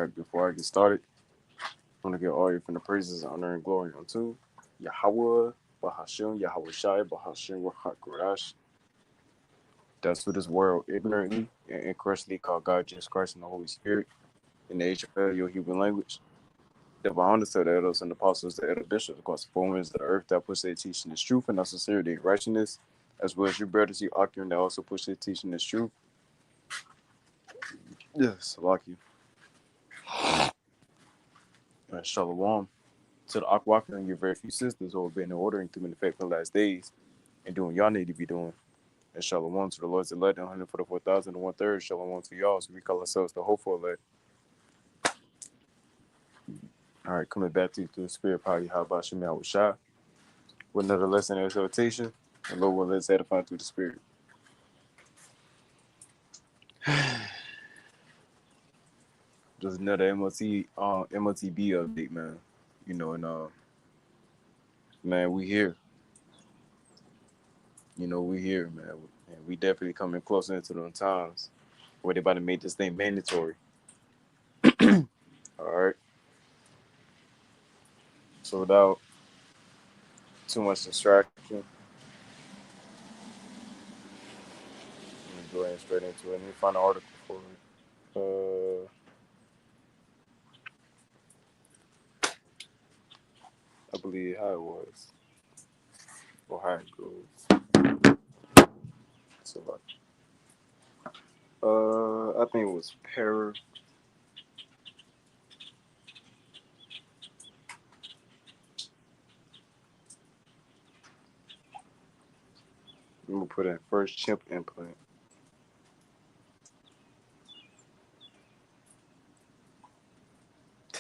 right, before I get started, I want to give all your from the praises, honor, and glory unto Yahweh, Bahashim, Yahweh Shai, Bahashim, Wahakurash. That's for this world ignorantly and incorrectly called God, Jesus Christ, and the Holy Spirit in the age of failure, your Hebrew language. The Bahamas to the elders and the apostles, the elder bishops across the four winds of the earth that push their teaching this truth and our sincerity and righteousness, as well as your brothers, you Akim, that also push their teaching this truth. Yes, Salaki. Shalom. To the Akwaka and your very few sisters who have been ordering through in the faithful last days and doing y'all need to be doing. And shalom to the Lord's elect, 144,000 and one third. Shalom to y'all, so we call ourselves the hopeful elect. All right, coming back to you through the spirit power, how about Shemel with Shah with another lesson and exhortation, and Lord will let's edify through the spirit. Just another MOTB update, man. You know, and man, we here. You know, we here, man. And we definitely coming closer into them times where they about to make this thing mandatory. All right. So without too much distraction, let me go ahead straight into it. Let me find an article for it. I believe how it was or how it goes. So like, I think it was para. I'm gonna put in first chimp implant.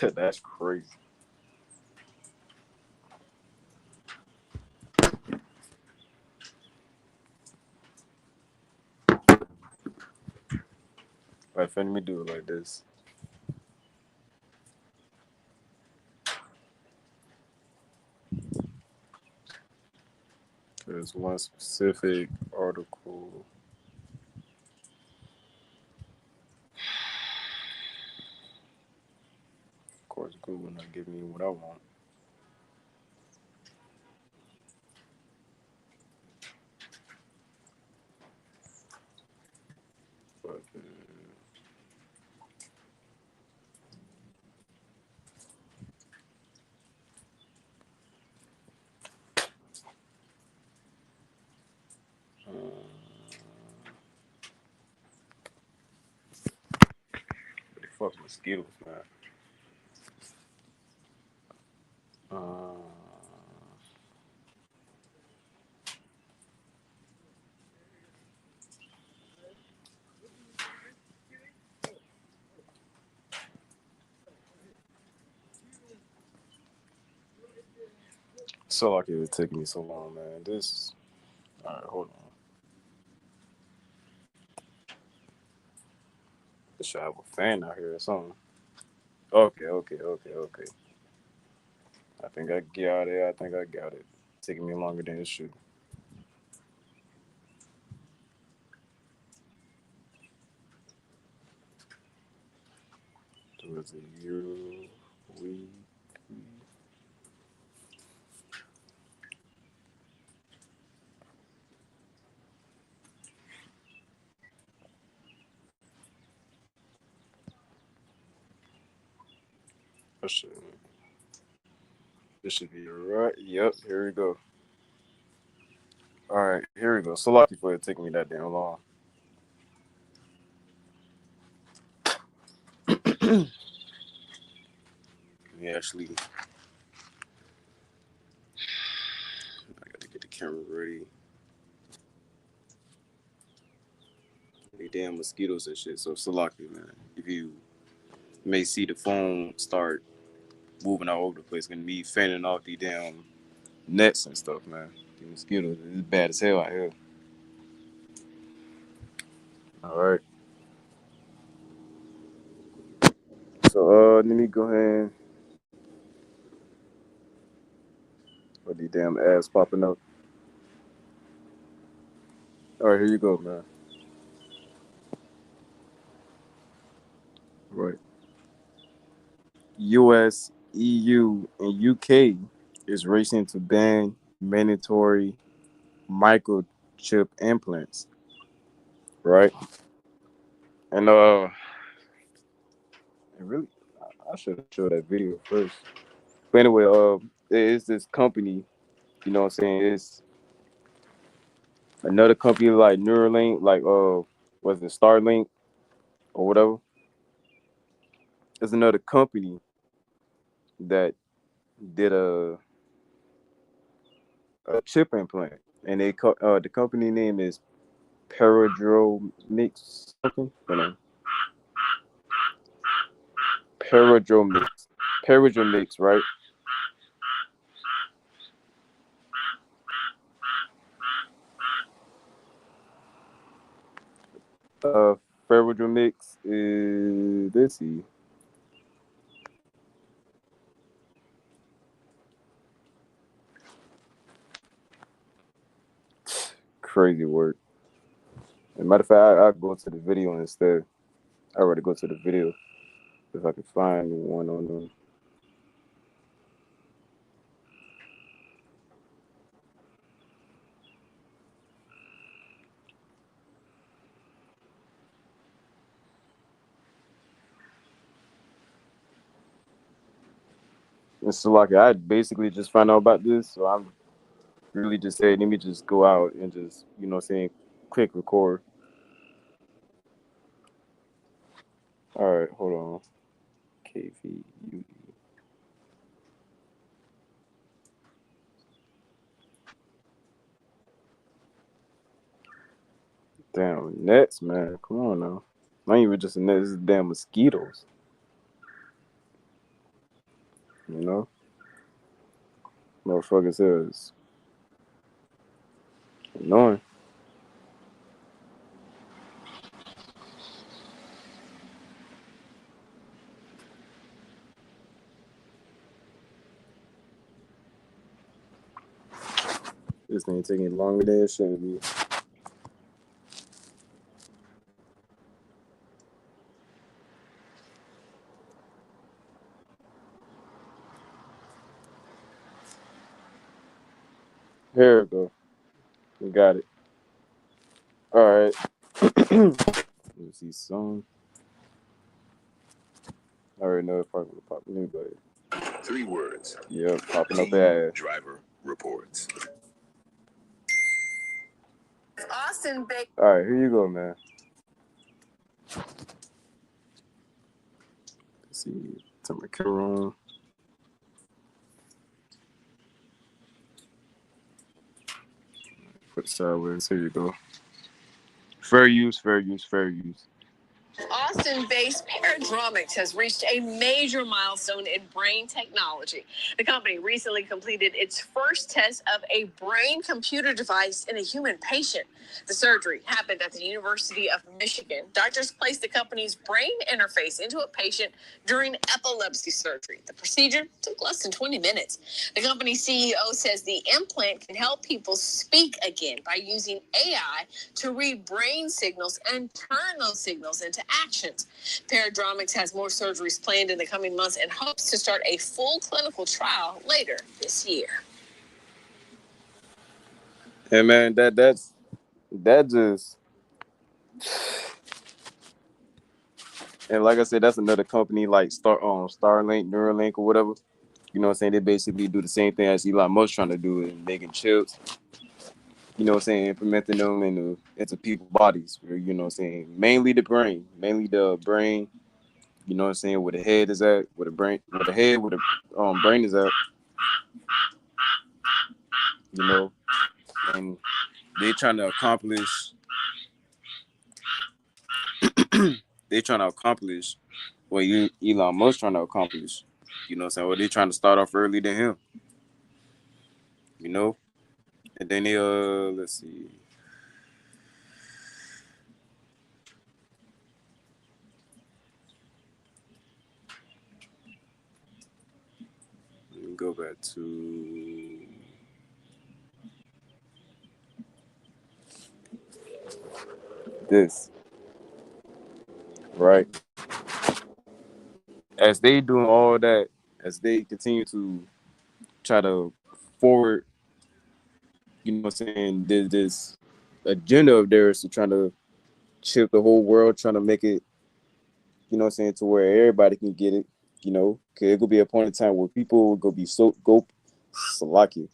That's crazy. Like, let me do it like this. There's one specific article. Of course, Google not giving me what I want. But the fuck mosquitoes, man. Uh, so like it was taking me so long, man. This. All right, hold on. This should have a fan out here or something. Okay. I think I got it. I think I got it. Taking me longer than it should. Towards a euro week. That should, this should be right. Yep, here we go. All right, here we go. So lucky for it taking me that damn long. We actually, I got to get the camera ready. The damn mosquitoes and shit. So Salaki, man, if you may see the phone start moving all over the place, gonna be fanning off the damn nets and stuff, man. The mosquitoes, it's bad as hell out here. All right. So let me go ahead with the damn ass popping up. All right, here you go, man. Right. US, EU, and UK is racing to ban mandatory microchip implants, right? And and really, I should have showed that video first. But anyway, there is this company, you know what I'm saying? It's another company like Neuralink, like was it Starlink or whatever? There's another company that did a chip implant, and the company name is Paradromix something. Hold on. Paradromix, Paradromix, right? Uh, Paradromix is let's see, crazy work. As a matter of fact, I'll go to the video instead. I already go to the video if I can find one on them. And so like I basically just found out about this, so I'm really just saying let me just go out and just saying click record. All right, hold on. KVU. Damn nets, man. Come on now. Not even just a net. This is damn mosquitoes. You know, motherfuckers is annoying. This thing taking longer than it should be. Here we go. We got it. All right. Let me see some. I already know it's probably gonna pop anybody. 3 words. Yeah, popping up ass. Driver reports. Austin Baker. All right, here you go, man. Let's see. Turn my camera on. Put it sideways. Here you go. Fair use, fair use, fair use. Austin-based Paradromics has reached a major milestone in brain technology. The company recently completed its first test of a brain-computer device in a human patient. The surgery happened at the University of Michigan. Doctors placed the company's brain interface into a patient during epilepsy surgery. The procedure took less than 20 minutes. The company's CEO says the implant can help people speak again by using AI to read brain signals and turn those signals into actions. Paradromics has more surgeries planned in the coming months and hopes to start a full clinical trial later this year. Hey man, that just and like I said, that's another company like Starlink, Neuralink, or whatever. You know what I'm saying? They basically do the same thing as Elon Musk trying to do in making chips. You know what I'm saying? Implementing them into people's bodies. Where, you know what I'm saying? Mainly the brain. You know what I'm saying? Where the head is at, where the head, where the brain is at. You know, and they trying to accomplish. They trying to accomplish what Elon Musk trying to accomplish. You know what I'm saying? Or they trying to start off early than him. You know? And then they let's see. Let me go back to this. Right. as they doing all that, as they continue to try to forward, what I'm saying, this agenda of theirs to trying to chip the whole world, trying to make it, what I'm saying, to where everybody can get it, because it could be a point in time where people will be so go salaki,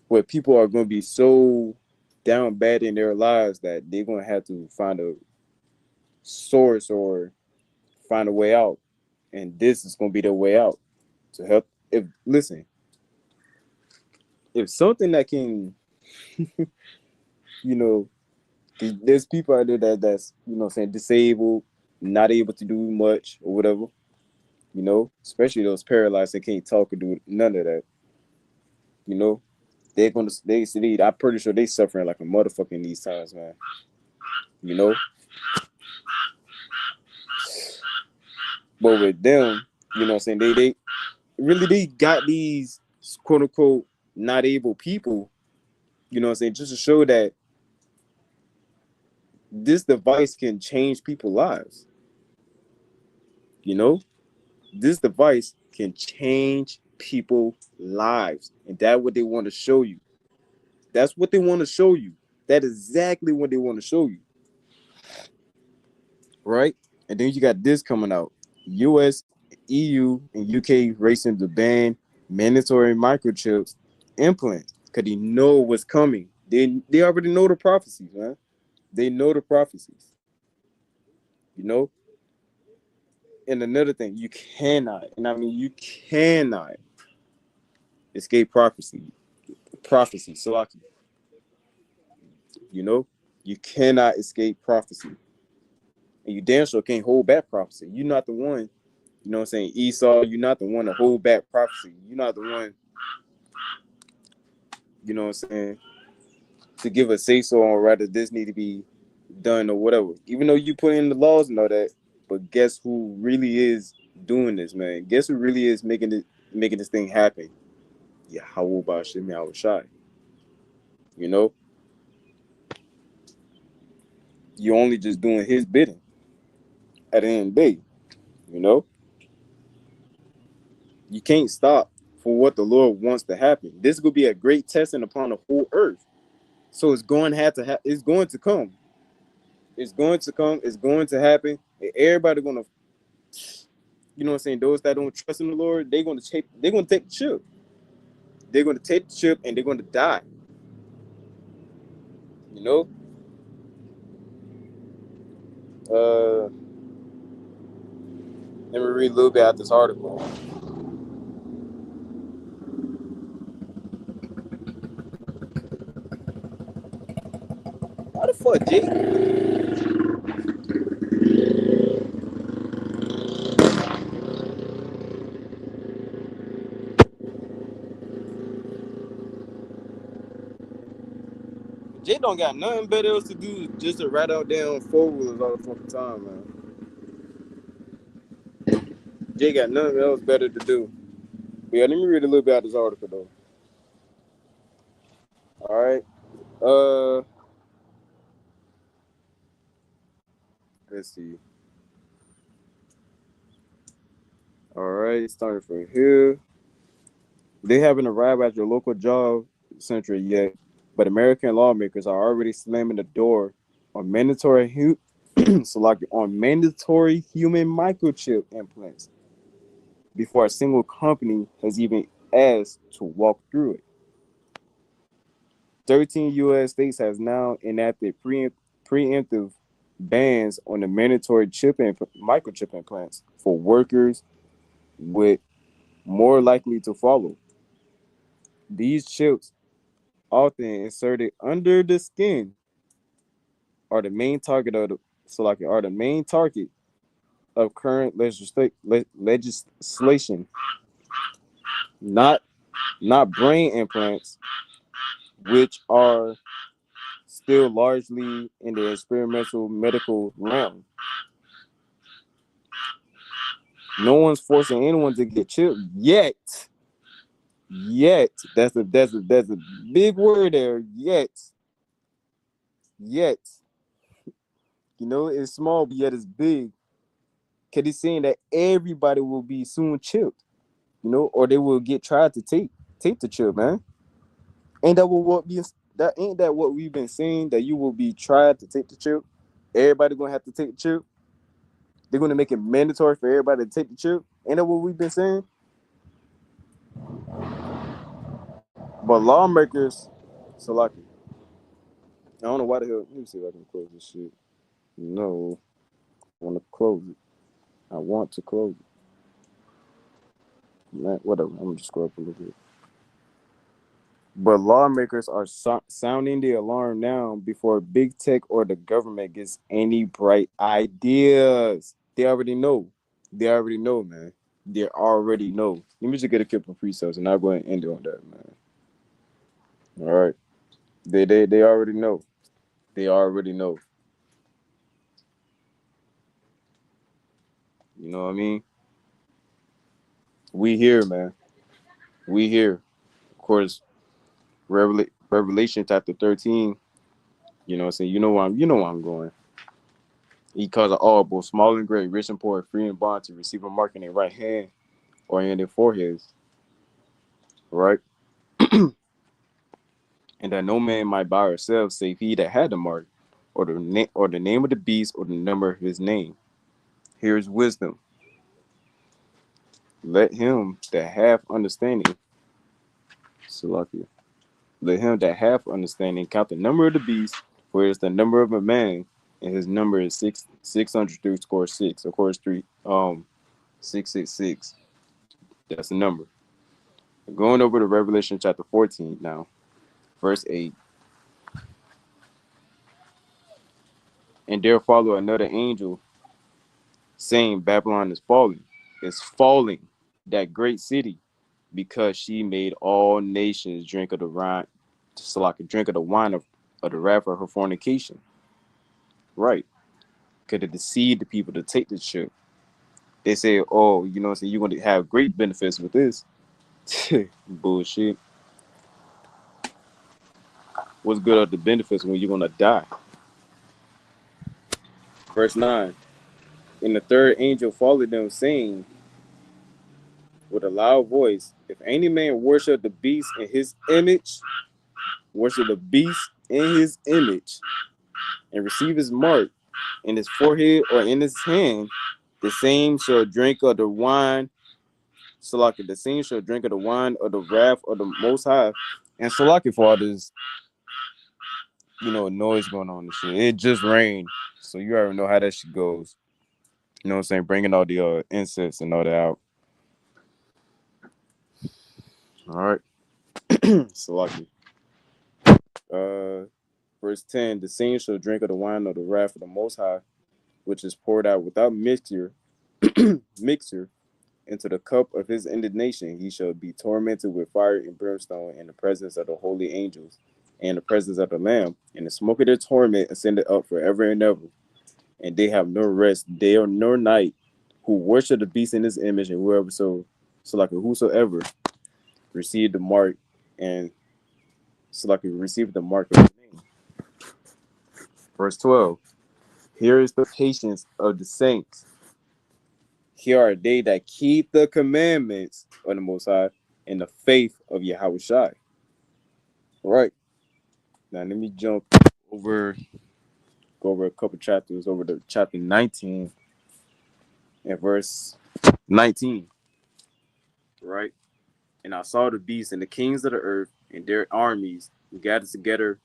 where people are going to be so down bad in their lives that they're going to have to find a source or find a way out, and this is going to be the way out to help. If listen, if something that can, you know, 'cause there's people out there that's saying disabled, not able to do much or whatever, especially those paralyzed that can't talk or do none of that, you know, they're gonna I'm pretty sure they suffering like a motherfucker in these times, man. You know, but with them, they really they got these quote unquote not able people, just to show that this device can change people's lives. This device can change people's lives, and that's what they want to show you. That's what they want to show you. That is exactly what they want to show you. Right? And then you got this coming out. US, EU, and UK racing to ban mandatory microchips implants because they know what's coming. They already know the prophecies, man. They know the prophecies. And another thing, you cannot, and I mean you cannot escape prophecy. Prophecy, Salaki. You cannot escape prophecy. And you damn sure can't hold back prophecy. You're not the one, Esau, you're not the one to hold back prophecy. You're not the one, to give a say-so on whether this need to be done or whatever. Even though you put in the laws and all that, but guess who really is doing this, man? Guess who really is making this thing happen? Yahweh Bashim Yahushai. You're only just doing his bidding at the end of the day, You can't stop for what the Lord wants to happen. This is going to be a great testing upon the whole earth. So it's going to it's going to come. It's going to come. It's going to happen. And everybody going to, those that don't trust in the Lord, they're going to take the chip. They're going to take the chip and they're going to die. Let me read a little bit out this article. How the fuck, Jake? Jay don't got nothing better else to do just to ride out down 4-wheelers all the fucking time, man. Jay got nothing else better to do. But yeah, let me read a little bit out this article though. All right. Let's see. All right, starting from here. They haven't arrived at your local job center yet, but American lawmakers are already slamming the door on mandatory human microchip implants before a single company has even asked to walk through it. 13 U.S. states has now enacted preemptive bans on the mandatory microchip implants for workers, with more likely to follow. These chips, often inserted under the skin, are the main target of current legislation. Not brain implants, which are still largely in the experimental medical realm. No one's forcing anyone to get chipped yet. Yet, that's a big word there. Yet, it's small, but yet it's big. Cause he's saying that everybody will be soon chipped, or they will get tried to take the chip, man. Ain't that what we've been saying, that you will be tried to take the chip? Everybody gonna have to take the chip. They're gonna make it mandatory for everybody to take the chip. Ain't that what we've been saying? But lawmakers, Salaki, I don't know why the hell. Let me see if I can close this shit. No, I want to close it. I want to close it. Man, whatever. I'm gonna just scroll up a little bit. But lawmakers are sounding the alarm now before big tech or the government gets any bright ideas. They already know. They already know, man. They already know. Let me just get a couple of pre-sales and I'll go ahead and end it on that, man. All right. They already know. They already know. You know what I mean? We here, man. We here. Of course, Revelation chapter 13. You know what I'm saying? You know where I'm going. He calls it all, both small and great, rich and poor, free and bond, to receive a mark in their right hand or in their foreheads. Right? And that no man might buy or sell save he that had the mark, or the name of the beast, or the number of his name. Here's wisdom. Let him that have understanding, Salakia, let him that have understanding count the number of the beast, for it is the number of a man, and his number is 600 score 6. Of course, 666. That's the number. Going over to Revelation chapter 14 now, verse 8. And there followed another angel, saying, Babylon is falling, that great city, because she made all nations drink of the wine, drink of the wine of the wrath of her fornication. Right. Because it deceived the people to take the ship. They say, oh, you're going to have great benefits with this. Bullshit. What's good of the benefits when you're going to die? Verse 9. And the third angel followed them, saying with a loud voice, if any man worship the beast in his image, and receive his mark in his forehead or in his hand, the same shall drink of the wine. Salaki, the same shall drink of the wine of the wrath of the Most High. And Salaki, for all this, noise going on and shit. It just rained, so you already know how that shit goes. You know what I'm saying? Bringing all the incense and all that out. All right. Salaki. Verse 10, the same shall drink of the wine of the wrath of the Most High, which is poured out without mixture into the cup of his indignation. He shall be tormented with fire and brimstone in the presence of the holy angels and the presence of the Lamb, and the smoke of their torment ascended up forever and ever. And they have no rest day or nor night, who worship the beast in his image, and whosoever received the mark and received the mark of his name. Verse 12. Here is the patience of the saints. Here are they that keep the commandments of the Most High and the faith of Yahushua. All right. Now let me go over a couple chapters, over to chapter 19 and verse 19. Right. And I saw the beasts and the kings of the earth and their armies gathered together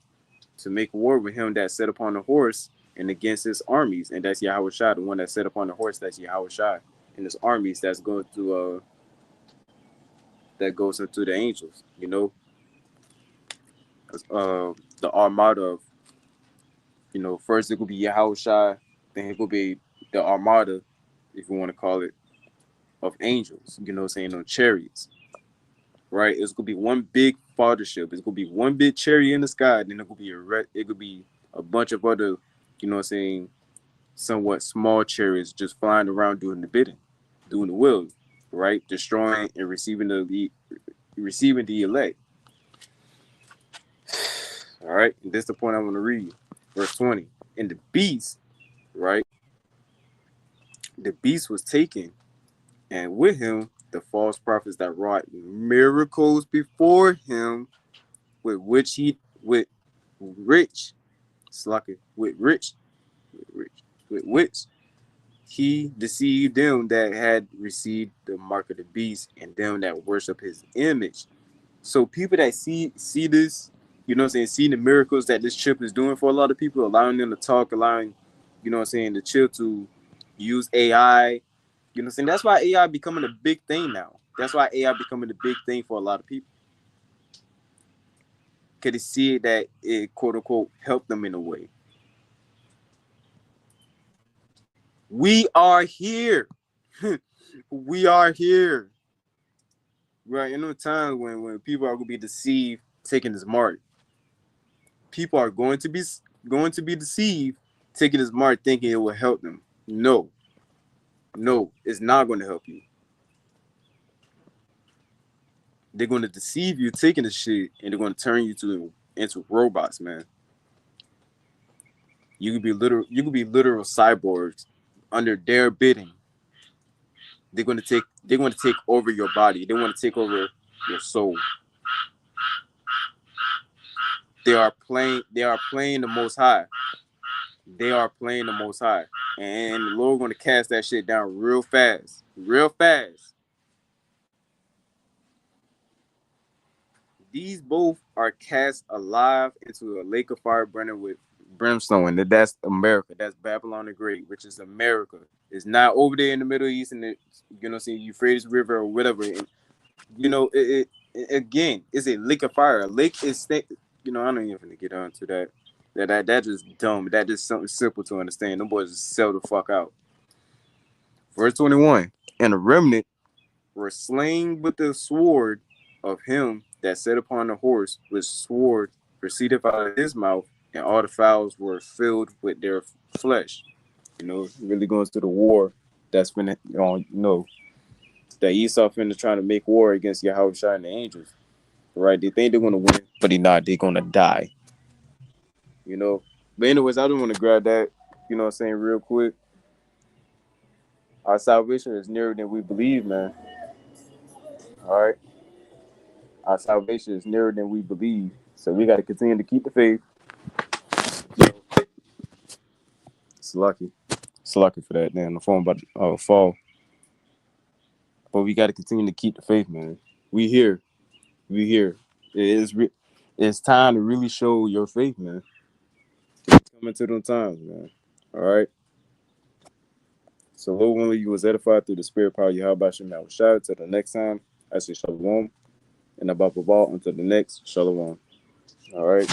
to make war with him that sat upon the horse and against his armies. And that's Yahushua, the one that sat upon the horse, that's Yahushua. And his armies that goes into the angels, the armada of, first it could be Yahushua, then it could be the armada, if you want to call it, of angels, on chariots, right? It's gonna be one big fathership. It's gonna be one big chariot in the sky, then it could be a bunch of other, somewhat small chariots just flying around doing the bidding, doing the will, right? Destroying and receiving the elect. All right, and this is the point I'm going to read. Verse 20. And the beast, right? the beast was taken, and with him the false prophets that wrought miracles before him, with which he with rich, slucker, with which he deceived them that had received the mark of the beast and them that worship his image. So people that see this, you know what I'm saying, see the miracles that this chip is doing for a lot of people, allowing them to talk, allowing, you know what I'm saying, the chip to use AI, you know what I'm saying? That's why AI becoming a big thing now. That's why AI becoming a big thing for a lot of people. Because they see that it, quote unquote, helped them in a way. We are here. We are here. Right. In the times when people are going to be deceived, taking this mark, people are going to be deceived, taking this mark, thinking it will help them. No, it's not going to help you. They're going to deceive you, taking the shit, and they're going to turn you into robots, man. You could be literal cyborgs under their bidding. They're going to take over your body. They want to take over your soul. They are playing the Most High. They are playing the Most High. And the Lord going to cast that shit down real fast. Real fast. These both are cast alive into a lake of fire burning with brimstone. And that's America. That's Babylon the Great, which is America. It's not over there in the Middle East and Euphrates River or whatever. And, it again, it's a lake of fire. A lake is, I don't even want to get onto that. That just dumb. That just something simple to understand. Them boys just sell the fuck out. Verse 21. And the remnant were slain with the sword of him that sat upon the horse, which sword proceeded out of his mouth, and all the fowls were filled with their flesh. Really going to the war that's been that Esau finna trying to make war against Yahushua and the angels. Right? They think they're gonna win, but they're gonna die. But anyways, I don't want to grab that, real quick. Our salvation is nearer than we believe, man. All right. Our salvation is nearer than we believe. So we got to continue to keep the faith. It's lucky for that, man. The phone about to fall. But we got to continue to keep the faith, man. We here. It's time to really show your faith, man. It's coming to them times, man. All right. So Lord, one of you was edified through the spirit power. Yahweh Shem Yahushua. Till the next time, I say shalom. And above all, until the next, shalom. All right.